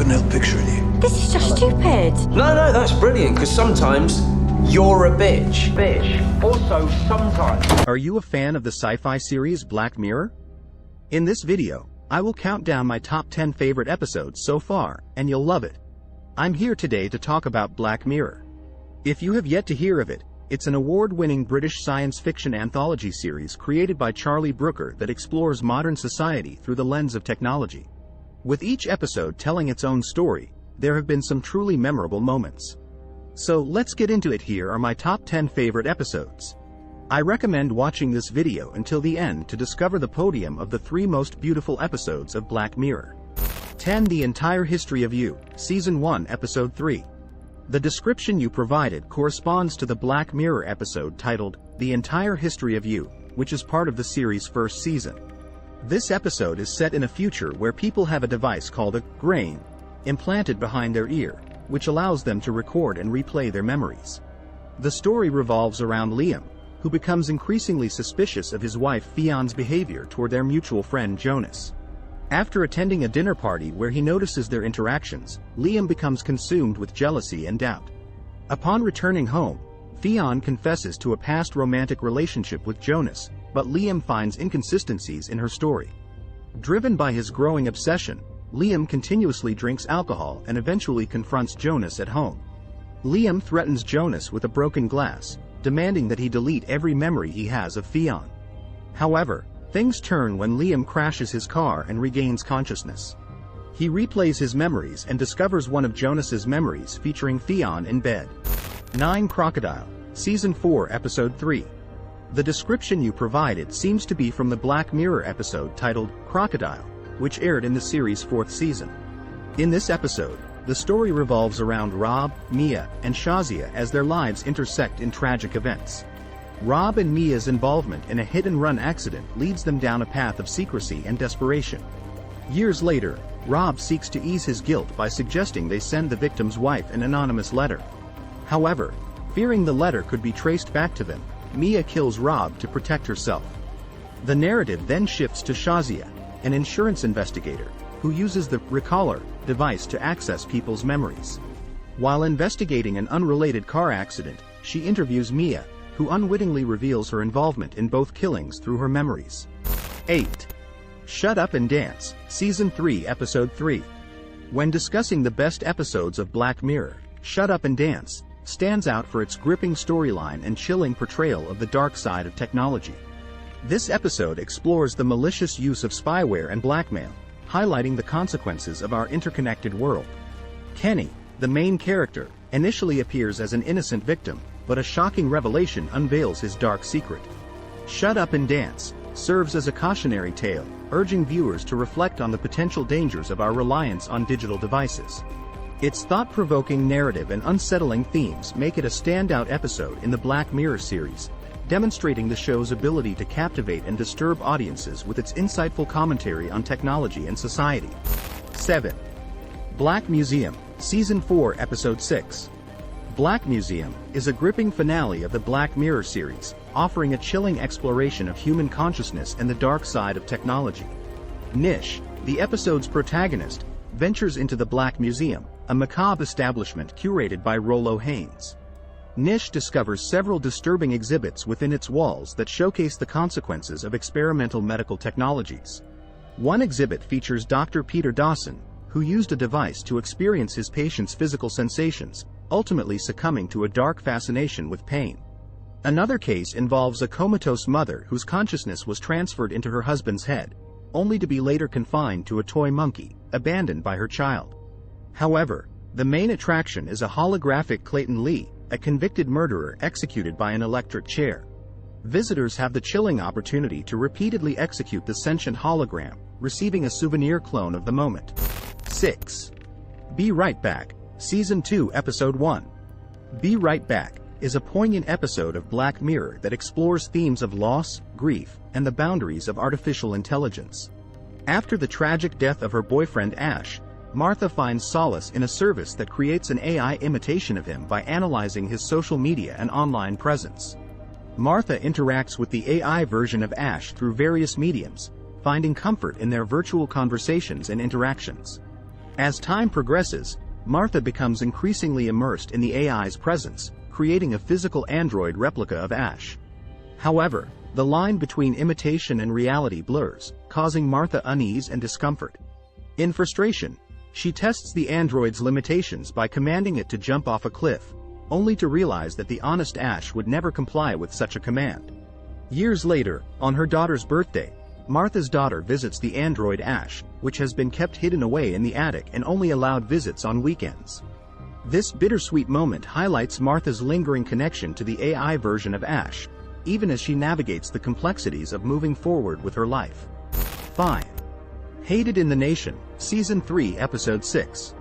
got an ill picture of you. This is just stupid. No, that's brilliant, because sometimes you're a bitch. Also, sometimes. Are you a fan of the sci-fi series Black Mirror? In this video, I will count down my top 10 favorite episodes so far, and you'll love it. I'm here today to talk about Black Mirror. If you have yet to hear of it, it's an award-winning British science fiction anthology series created by Charlie Brooker that explores modern society through the lens of technology. With each episode telling its own story, there have been some truly memorable moments. So let's get into it. Here are my top 10 favorite episodes. I recommend watching this video until the end to discover the podium of the 3 most beautiful episodes of Black Mirror. 10. The Entire History of You, Season 1, Episode 3. The description you provided corresponds to the Black Mirror episode titled The Entire History of You, which is part of the series' first season. This episode is set in a future where people have a device called a brain implanted behind their ear, which allows them to record and replay their memories. The story revolves around Liam, who becomes increasingly suspicious of his wife Fion's behavior toward their mutual friend Jonas. After attending a dinner party where he notices their interactions, Liam becomes consumed with jealousy and doubt. Upon returning home, Fion confesses to a past romantic relationship with Jonas, but Liam finds inconsistencies in her story. Driven by his growing obsession, Liam continuously drinks alcohol and eventually confronts Jonas at home. Liam threatens Jonas with a broken glass, demanding that he delete every memory he has of Fion. However, things turn when Liam crashes his car and regains consciousness. He replays his memories and discovers one of Jonas's memories featuring Fion in bed. 9. Crocodile, Season 4, Episode 3. The description you provided seems to be from the Black Mirror episode titled Crocodile, which aired in the series' 4th season. In this episode, the story revolves around Rob, Mia, and Shazia as their lives intersect in tragic events. Rob and Mia's involvement in a hit-and-run accident leads them down a path of secrecy and desperation. Years later, Rob seeks to ease his guilt by suggesting they send the victim's wife an anonymous letter. However, fearing the letter could be traced back to them, Mia kills Rob to protect herself. The narrative then shifts to Shazia, an insurance investigator, who uses the recaller device to access people's memories. While investigating an unrelated car accident, she interviews Mia, who unwittingly reveals her involvement in both killings through her memories. 8. Shut Up and Dance, Season 3, Episode 3. When discussing the best episodes of Black Mirror, Shut Up and Dance stands out for its gripping storyline and chilling portrayal of the dark side of technology. This episode explores the malicious use of spyware and blackmail, highlighting the consequences of our interconnected world. Kenny, the main character, initially appears as an innocent victim, but a shocking revelation unveils his dark secret. Shut Up and Dance serves as a cautionary tale, urging viewers to reflect on the potential dangers of our reliance on digital devices. Its thought-provoking narrative and unsettling themes make it a standout episode in the Black Mirror series, demonstrating the show's ability to captivate and disturb audiences with its insightful commentary on technology and society. 7. Black Museum, Season 4, Episode 6. Black Museum is a gripping finale of the Black Mirror series, offering a chilling exploration of human consciousness and the dark side of technology. Nish, the episode's protagonist, ventures into the Black Museum, a macabre establishment curated by Rollo Haynes. Nish discovers several disturbing exhibits within its walls that showcase the consequences of experimental medical technologies. One exhibit features Dr. Peter Dawson, who used a device to experience his patient's physical sensations, ultimately succumbing to a dark fascination with pain. Another case involves a comatose mother whose consciousness was transferred into her husband's head, only to be later confined to a toy monkey, abandoned by her child. However, the main attraction is a holographic Clayton Lee, a convicted murderer executed by an electric chair. Visitors have the chilling opportunity to repeatedly execute the sentient hologram, receiving a souvenir clone of the moment. 6. Be Right Back, Season 2, Episode 1. Be Right Back is a poignant episode of Black Mirror that explores themes of loss, grief, and the boundaries of artificial intelligence. After the tragic death of her boyfriend Ash, Martha finds solace in a service that creates an AI imitation of him by analyzing his social media and online presence. Martha interacts with the AI version of Ash through various mediums, finding comfort in their virtual conversations and interactions. As time progresses, Martha becomes increasingly immersed in the AI's presence, creating a physical android replica of Ash. However, the line between imitation and reality blurs, causing Martha unease and discomfort. In frustration, she tests the android's limitations by commanding it to jump off a cliff, only to realize that the honest Ash would never comply with such a command. Years later, on her daughter's birthday, Martha's daughter visits the android Ash, which has been kept hidden away in the attic and only allowed visits on weekends. This bittersweet moment highlights Martha's lingering connection to the AI version of Ash, even as she navigates the complexities of moving forward with her life. 5. Hated in the Nation, Season 3, Episode 6.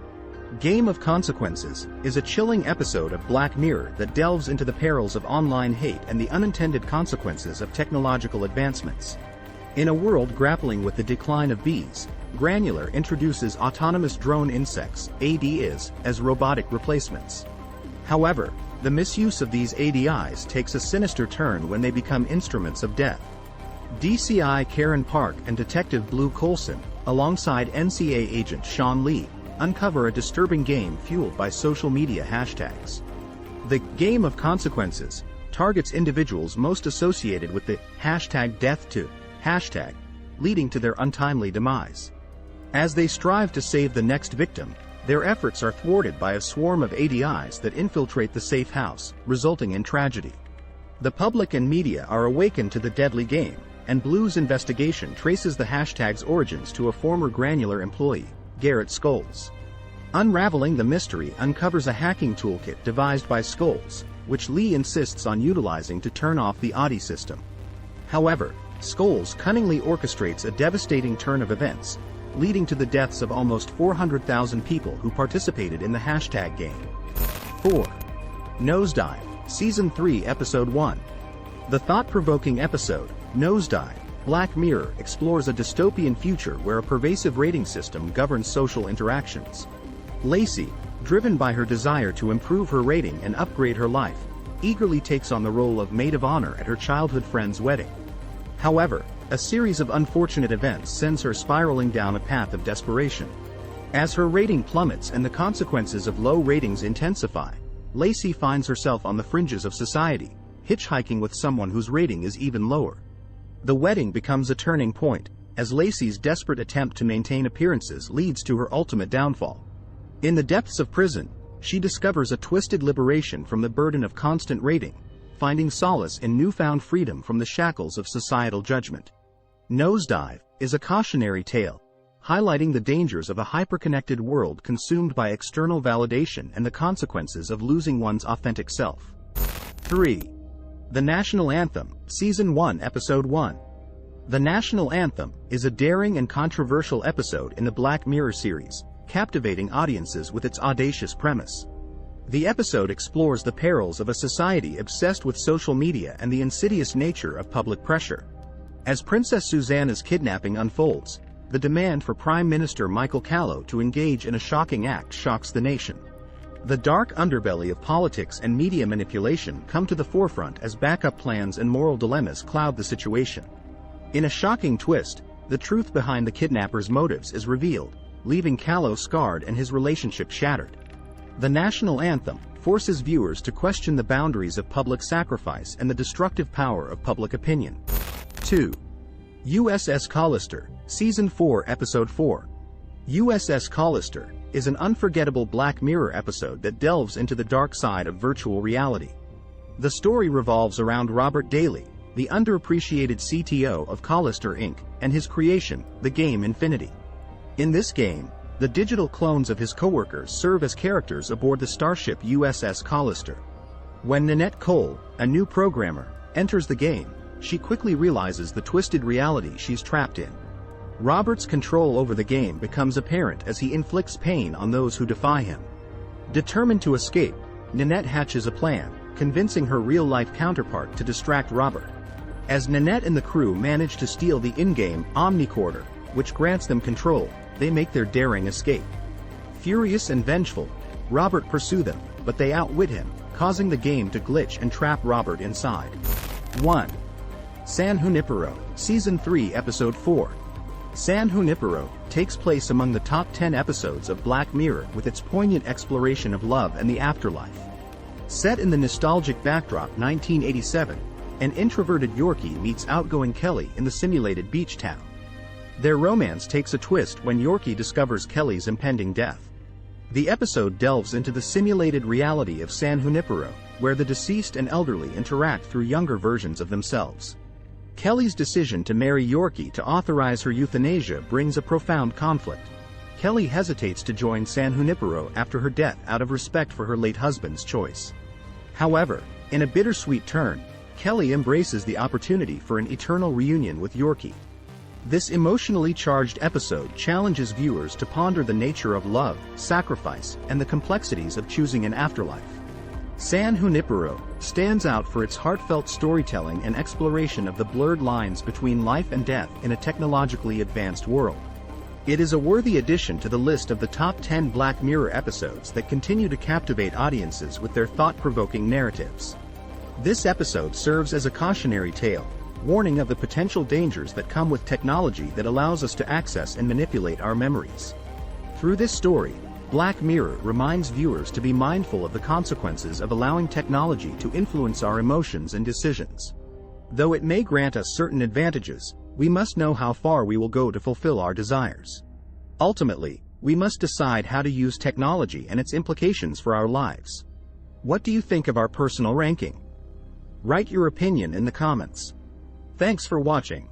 Game of Consequences is a chilling episode of Black Mirror that delves into the perils of online hate and the unintended consequences of technological advancements. In a world grappling with the decline of bees, Granular introduces autonomous drone insects, ADIs, as robotic replacements. However, the misuse of these ADIs takes a sinister turn when they become instruments of death. DCI Karen Park and Detective Blue Coulson, alongside NCA agent Sean Lee, uncover a disturbing game fueled by social media hashtags. The Game of Consequences targets individuals most associated with the #death2 hashtag, leading to their untimely demise. As they strive to save the next victim, their efforts are thwarted by a swarm of ADIs that infiltrate the safe house, resulting in tragedy. The public and media are awakened to the deadly game, and Blue's investigation traces the hashtag's origins to a former Granular employee, Garrett Scholes. Unraveling the mystery uncovers a hacking toolkit devised by Scholes, which Lee insists on utilizing to turn off the ADI system. However, Scholes cunningly orchestrates a devastating turn of events, leading to the deaths of almost 400,000 people who participated in the hashtag game. 4. Nosedive, Season 3, Episode 1. The thought-provoking episode, Nosedive, Black Mirror explores a dystopian future where a pervasive rating system governs social interactions. Lacey, driven by her desire to improve her rating and upgrade her life, eagerly takes on the role of maid of honor at her childhood friend's wedding. However, a series of unfortunate events sends her spiraling down a path of desperation. As her rating plummets and the consequences of low ratings intensify, Lacey finds herself on the fringes of society, hitchhiking with someone whose rating is even lower. The wedding becomes a turning point, as Lacey's desperate attempt to maintain appearances leads to her ultimate downfall. In the depths of prison, she discovers a twisted liberation from the burden of constant rating, finding solace in newfound freedom from the shackles of societal judgment. Nosedive is a cautionary tale, highlighting the dangers of a hyperconnected world consumed by external validation and the consequences of losing one's authentic self. 3. The National Anthem, Season 1, Episode 1. The National Anthem is a daring and controversial episode in the Black Mirror series, captivating audiences with its audacious premise. The episode explores the perils of a society obsessed with social media and the insidious nature of public pressure. As Princess Susanna's kidnapping unfolds, the demand for Prime Minister Michael Callow to engage in a shocking act shocks the nation. The dark underbelly of politics and media manipulation come to the forefront as backup plans and moral dilemmas cloud the situation. In a shocking twist, the truth behind the kidnapper's motives is revealed, leaving Callow scarred and his relationship shattered. The National Anthem forces viewers to question the boundaries of public sacrifice and the destructive power of public opinion. 2. USS Callister, Season 4, Episode 4. USS Callister is an unforgettable Black Mirror episode that delves into the dark side of virtual reality. The story revolves around Robert Daly, the underappreciated CTO of Callister Inc., and his creation, the game Infinity. In this game, the digital clones of his coworkers serve as characters aboard the starship USS Callister. When Nanette Cole, a new programmer, enters the game, she quickly realizes the twisted reality she's trapped in. Robert's control over the game becomes apparent as he inflicts pain on those who defy him. Determined to escape, Nanette hatches a plan, convincing her real-life counterpart to distract Robert. As Nanette and the crew manage to steal the in-game Omnicorder, which grants them control, they make their daring escape. Furious and vengeful, Robert pursues them, but they outwit him, causing the game to glitch and trap Robert inside. 1. San Junipero, Season 3, Episode 4. San Junipero takes place among the top 10 episodes of Black Mirror with its poignant exploration of love and the afterlife. Set in the nostalgic backdrop 1987, an introverted Yorkie meets outgoing Kelly in the simulated beach town. Their romance takes a twist when Yorkie discovers Kelly's impending death. The episode delves into the simulated reality of San Junipero, where the deceased and elderly interact through younger versions of themselves. Kelly's decision to marry Yorkie to authorize her euthanasia brings a profound conflict. Kelly hesitates to join San Junipero after her death out of respect for her late husband's choice. However, in a bittersweet turn, Kelly embraces the opportunity for an eternal reunion with Yorkie. This emotionally charged episode challenges viewers to ponder the nature of love, sacrifice, and the complexities of choosing an afterlife. San Junipero stands out for its heartfelt storytelling and exploration of the blurred lines between life and death in a technologically advanced world. It is a worthy addition to the list of the top 10 Black Mirror episodes that continue to captivate audiences with their thought-provoking narratives. This episode serves as a cautionary tale, warning of the potential dangers that come with technology that allows us to access and manipulate our memories. Through this story, Black Mirror reminds viewers to be mindful of the consequences of allowing technology to influence our emotions and decisions. Though it may grant us certain advantages, we must know how far we will go to fulfill our desires. Ultimately, we must decide how to use technology and its implications for our lives. What do you think of our personal ranking? Write your opinion in the comments. Thanks for watching.